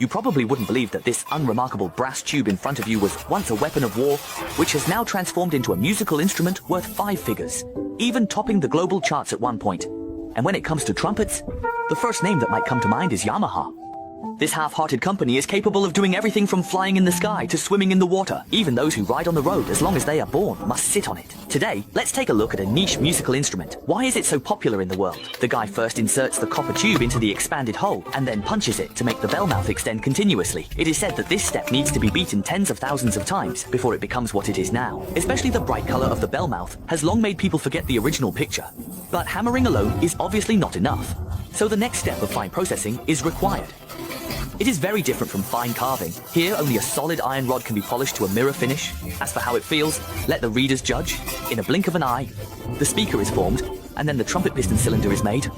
You probably wouldn't believe that this unremarkable brass tube in front of you was once a weapon of war, which has now transformed into a musical instrument worth 5 figures, even topping the global charts at one point. And when it comes to trumpets, the first name that might come to mind is Yamaha. This half-hearted company is capable of doing everything from flying in the sky to swimming in the water. Even those who ride on the road, as long as they are born, must sit on it. Today, let's take a look at a niche musical instrument. Why is it so popular in the world? The guy first inserts the copper tube into the expanded hole and then punches it to make the bell mouth extend continuously. It is said that this step needs to be beaten tens of thousands of times before it becomes what it is now. Especially the bright color of the bell mouth has long made people forget the original picture. But hammering alone is obviously not enough. So the next step of fine processing is required. It is very different from fine carving. Here, only a solid iron rod can be polished to a mirror finish. As for how it feels, let the readers judge. In a blink of an eye, the speaker is formed, and then the trumpet piston cylinder is made.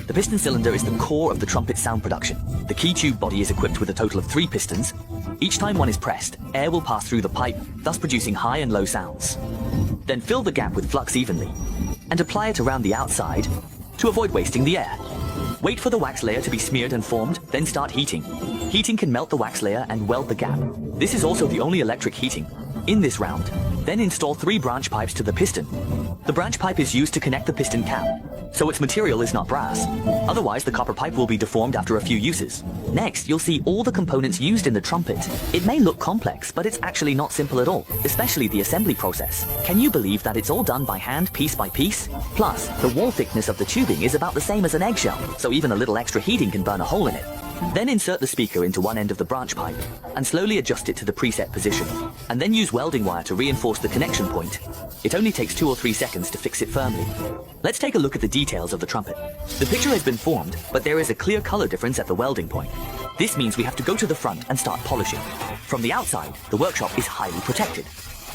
The piston cylinder is the core of the trumpet sound production. The key tube body is equipped with a total of 3 pistons. Each time one is pressed, air will pass through the pipe, thus producing high and low sounds. Then fill the gap with flux evenly, and apply it around the outside to avoid wasting the air. Wait for the wax layer to be smeared and formed, then start heating. Heating can melt the wax layer and weld the gap. This is also the only electric heating in this round. Then install 3 branch pipes to the piston. The branch pipe is used to connect the piston cap, so its material is not brass. Otherwise, the copper pipe will be deformed after a few uses. Next, you'll see all the components used in the trumpet. It may look complex, but it's actually not simple at all, especially the assembly process. Can you believe that it's all done by hand, piece by piece? Plus, the wall thickness of the tubing is about the same as an eggshell, so even a little extra heating can burn a hole in it. Then insert the speaker into one end of the branch pipe and slowly adjust it to the preset position, and then use welding wire to reinforce the connection point. It only takes 2 or 3 seconds to fix it firmly. Let's take a look at the details of the trumpet. The picture has been formed, but there is a clear color difference at the welding point. This means we have to go to the front and start polishing. From the outside, the workshop is highly protected.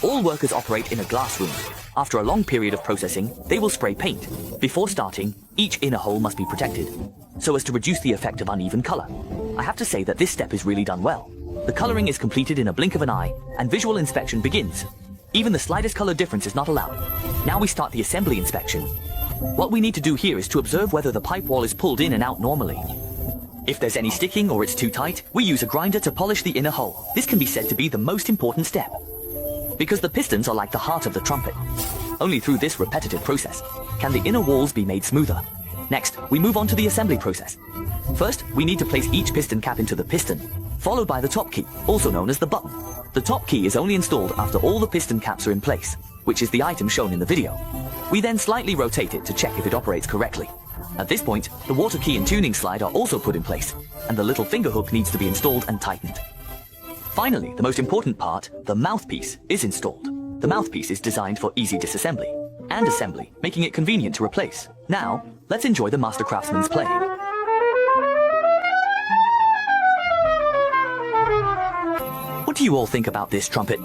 All workers operate in a glass room. After a long period of processing, they will spray paint. Before starting, each inner hole must be protected, so as to reduce the effect of uneven color. I have to say that this step is really done well. The coloring is completed in a blink of an eye, and visual inspection begins. Even the slightest color difference is not allowed. Now we start the assembly inspection. What we need to do here is to observe whether the pipe wall is pulled in and out normally. If there's any sticking or it's too tight, we use a grinder to polish the inner hole. This can be said to be the most important step, because the pistons are like the heart of the trumpet. Only through this repetitive process can the inner walls be made smoother. Next, we move on to the assembly process. First, we need to place each piston cap into the piston, followed by the top key, also known as the button. The top key is only installed after all the piston caps are in place, which is the item shown in the video. We then slightly rotate it to check if it operates correctly. At this point, the water key and tuning slide are also put in place, and the little finger hook needs to be installed and tightened. Finally, the most important part, the mouthpiece, is installed. The mouthpiece is designed for easy disassembly and assembly, making it convenient to replace. Now, let's enjoy the master craftsman's playing. What do you all think about this trumpet?